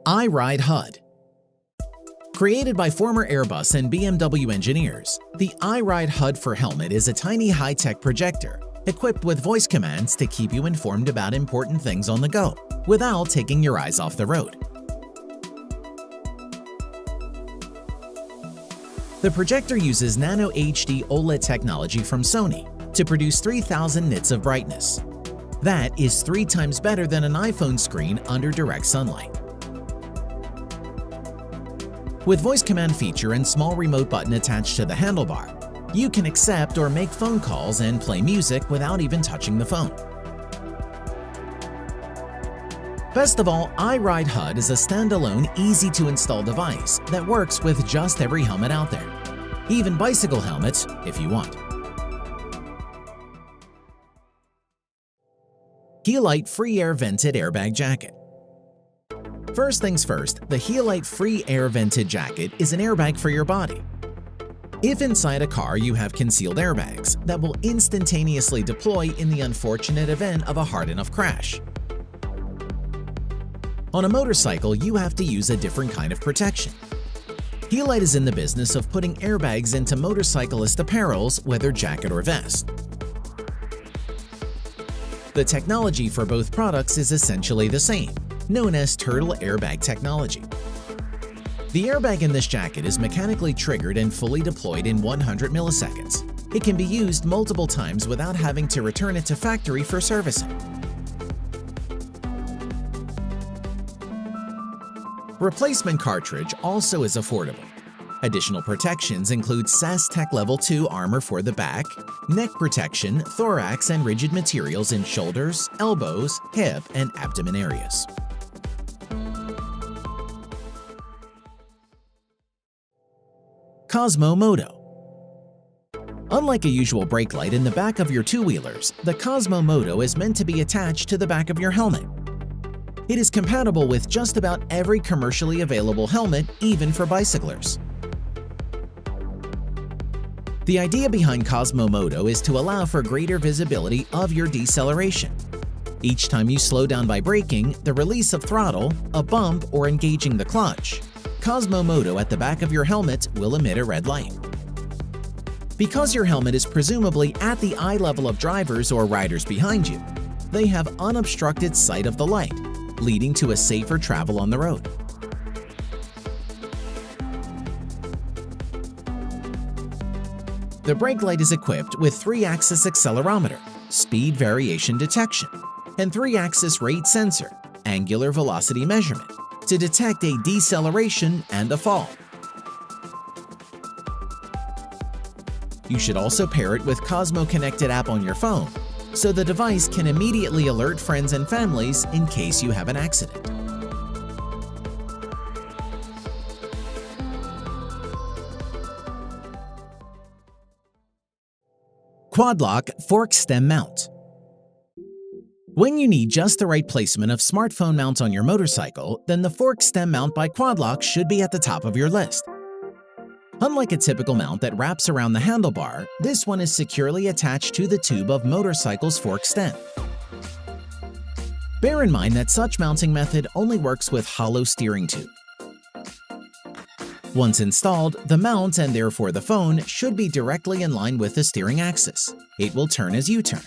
iRide HUD. Created by former Airbus and BMW engineers, the iRide HUD for helmet is a tiny high-tech projector equipped with voice commands to keep you informed about important things on the go without taking your eyes off the road. The projector uses Nano HD OLED technology from Sony to produce 3000 nits of brightness. That is 3 times better than an iPhone screen under direct sunlight. With voice command feature and small remote button attached to the handlebar, you can accept or make phone calls and play music without even touching the phone. Best of all, iRide HUD is a standalone, easy-to-install device that works with just every helmet out there, even bicycle helmets if you want. Heelite Free Air Vented Airbag Jacket. First things first, the Heelite Free Air Vented Jacket is an airbag for your body. If inside a car you have concealed airbags that will instantaneously deploy in the unfortunate event of a hard enough crash. On a motorcycle, you have to use a different kind of protection. Heelite is in the business of putting airbags into motorcyclist apparels, whether jacket or vest. The technology for both products is essentially the same, known as Turtle Airbag technology. The airbag in this jacket is mechanically triggered and fully deployed in 100 milliseconds. It can be used multiple times without having to return it to factory for servicing. Replacement cartridge also is affordable. Additional protections include SAS Tech Level 2 armor for the back, neck protection, thorax, and rigid materials in shoulders, elbows, hip, and abdomen areas. Cosmo Moto. Unlike a usual brake light in the back of your two-wheelers, the Cosmo Moto is meant to be attached to the back of your helmet. It is compatible with just about every commercially available helmet, even for bicyclers. The idea behind Cosmo Moto is to allow for greater visibility of your deceleration. Each time you slow down by braking, the release of throttle, a bump, or engaging the clutch, Cosmo Moto at the back of your helmet will emit a red light. Because your helmet is presumably at the eye level of drivers or riders behind you, they have unobstructed sight of the light, leading to a safer travel on the road. The brake light is equipped with 3-axis accelerometer, speed variation detection, and 3-axis rate sensor, angular velocity measurement, to detect a deceleration and a fall. You should also pair it with Cosmo Connected app on your phone, so the device can immediately alert friends and families in case you have an accident. Quad-Lock Fork Stem Mount. When you need just the right placement of smartphone mounts on your motorcycle, then the Fork Stem Mount by Quad-Lock should be at the top of your list. Unlike a typical mount that wraps around the handlebar, this one is securely attached to the tube of motorcycle's fork stem. Bear in mind that such mounting method only works with hollow steering tube. Once installed, the mount, and therefore the phone, should be directly in line with the steering axis. It will turn as you turn.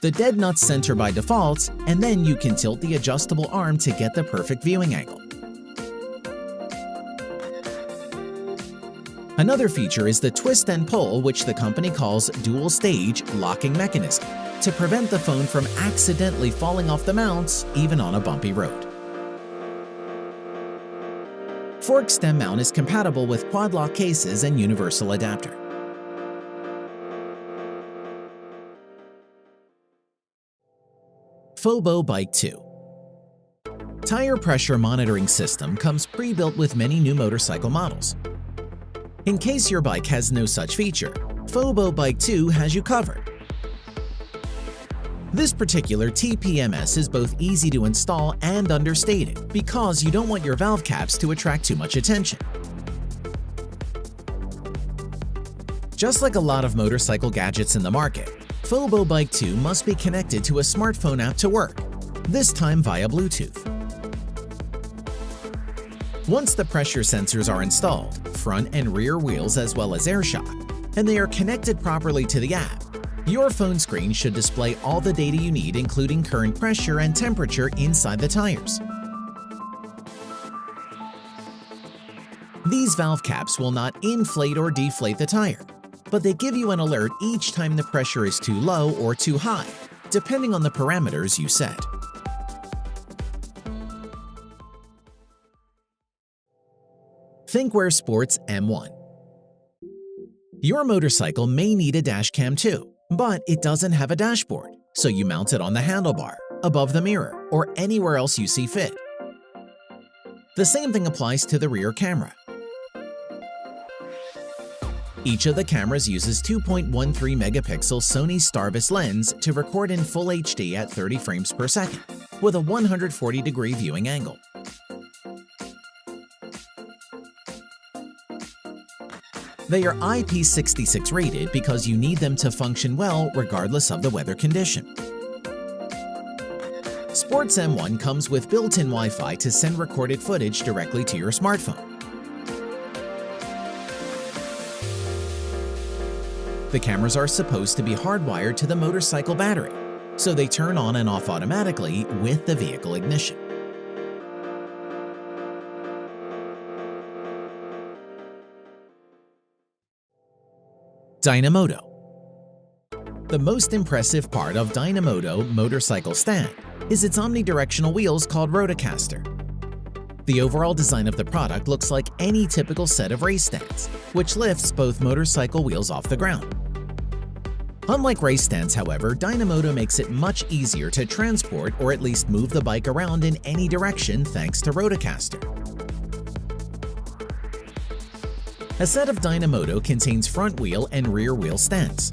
The dead nuts center by default, and then you can tilt the adjustable arm to get the perfect viewing angle. Another feature is the twist and pull, which the company calls dual-stage locking mechanism, to prevent the phone from accidentally falling off the mounts even on a bumpy road. Fork Stem Mount is compatible with Quad-Lock cases and universal adapter. Fobo Bike 2. Tire pressure monitoring system comes pre-built with many new motorcycle models. In case your bike has no such feature, Fobo Bike 2 has you covered. This particular TPMS is both easy to install and understated because you don't want your valve caps to attract too much attention. Just like a lot of motorcycle gadgets in the market, Fobo Bike 2 must be connected to a smartphone app to work, this time via Bluetooth. Once the pressure sensors are installed, front and rear wheels as well as air shock, and they are connected properly to the app, your phone screen should display all the data you need, including current pressure and temperature inside the tires. These valve caps will not inflate or deflate the tire, but they give you an alert each time the pressure is too low or too high, depending on the parameters you set. ThinkWare Sports M1. Your motorcycle may need a dash cam too, but it doesn't have a dashboard, so you mount it on the handlebar, above the mirror, or anywhere else you see fit. The same thing applies to the rear camera. Each of the cameras uses 2.13 megapixel Sony Starvis lens to record in Full HD at 30 frames per second, with a 140-degree viewing angle. They are IP66 rated because you need them to function well regardless of the weather condition. Sports M1 comes with built-in Wi-Fi to send recorded footage directly to your smartphone. The cameras are supposed to be hardwired to the motorcycle battery, so they turn on and off automatically with the vehicle ignition. Dynamoto. The most impressive part of Dynamoto motorcycle stand is its omnidirectional wheels called Rodecaster. The overall design of the product looks like any typical set of race stands, which lifts both motorcycle wheels off the ground. Unlike race stands, however, Dynamoto makes it much easier to transport or at least move the bike around in any direction thanks to Rodecaster. A set of Dynamoto contains front wheel and rear wheel stands.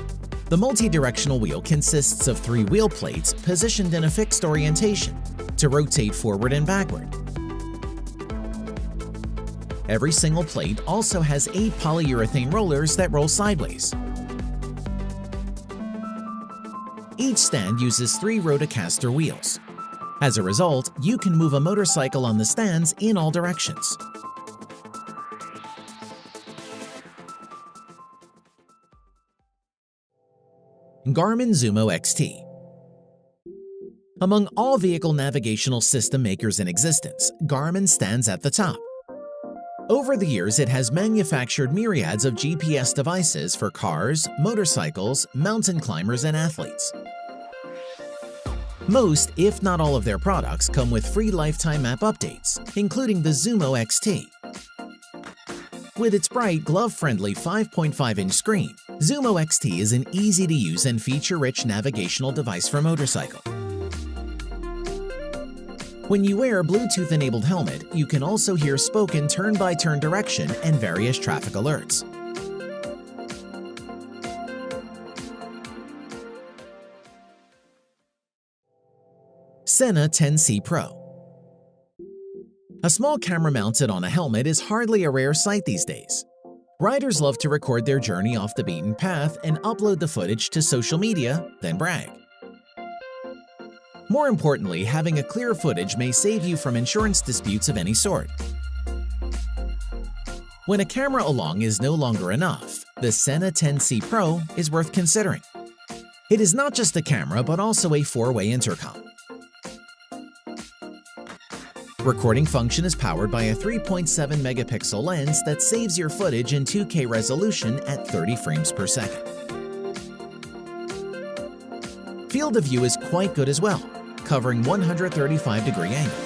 The multi-directional wheel consists of 3 wheel plates positioned in a fixed orientation to rotate forward and backward. Every single plate also has 8 polyurethane rollers that roll sideways. Each stand uses 3 Rodecaster wheels. As a result, you can move a motorcycle on the stands in all directions. Garmin Zumo XT. Among all vehicle navigational system makers in existence, Garmin stands at the top. Over the years, it has manufactured myriads of GPS devices for cars, motorcycles, mountain climbers, and athletes. Most, if not all of their products come with free lifetime app updates, including the Zumo XT. With its bright, glove-friendly 5.5-inch screen, Zumo XT is an easy-to-use and feature-rich navigational device for motorcycle. When you wear a Bluetooth-enabled helmet, you can also hear spoken turn-by-turn direction and various traffic alerts. Sena 10C Pro. A small camera mounted on a helmet is hardly a rare sight these days. Riders love to record their journey off the beaten path and upload the footage to social media, then brag. More importantly, having a clear footage may save you from insurance disputes of any sort. When a camera along is no longer enough, the Sena 10C Pro is worth considering. It is not just a camera, but also a 4-way intercom. Recording function is powered by a 3.7 megapixel lens that saves your footage in 2K resolution at 30 frames per second. Field of view is quite good as well, covering 135-degree angle.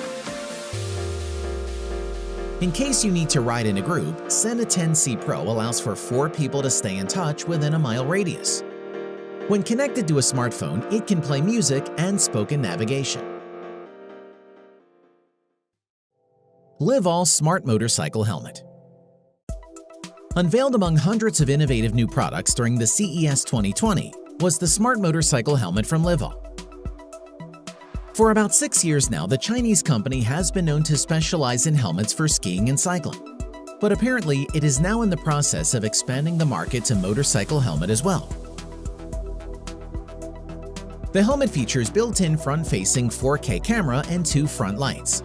In case you need to ride in a group, Sena 10C Pro allows for 4 people to stay in touch within a mile radius. When connected to a smartphone, it can play music and spoken navigation. Livall Smart Motorcycle Helmet. Unveiled among hundreds of innovative new products during the CES 2020 was the Smart Motorcycle Helmet from Livall. For about 6 years now, the Chinese company has been known to specialize in helmets for skiing and cycling. But apparently, it is now in the process of expanding the market to motorcycle helmet as well. The helmet features built-in front-facing 4K camera and 2 front lights.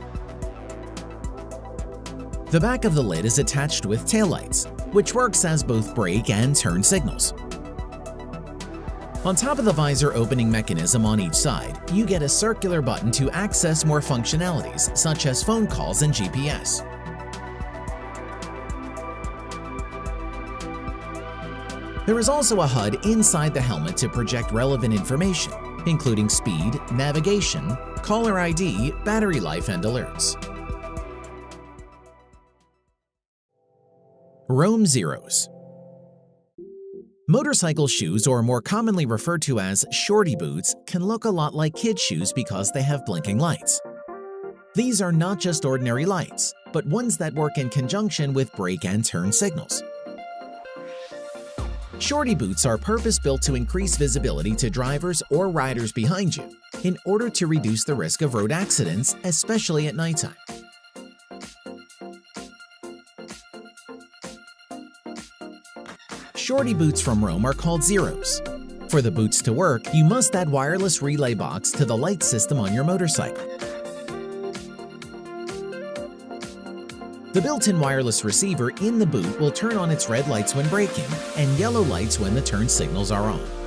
The back of the lid is attached with taillights, which works as both brake and turn signals. On top of the visor opening mechanism on each side, you get a circular button to access more functionalities such as phone calls and GPS. There is also a HUD inside the helmet to project relevant information, including speed, navigation, caller ID, battery life, and alerts. Roam Zeros. Motorcycle shoes, or more commonly referred to as shorty boots, can look a lot like kid shoes because they have blinking lights. These are not just ordinary lights, but ones that work in conjunction with brake and turn signals. Shorty boots are purpose-built to increase visibility to drivers or riders behind you in order to reduce the risk of road accidents, especially at nighttime. Shorty boots from Roam are called Zeros. For the boots to work, you must add wireless relay box to the light system on your motorcycle. The built-in wireless receiver in the boot will turn on its red lights when braking and yellow lights when the turn signals are on.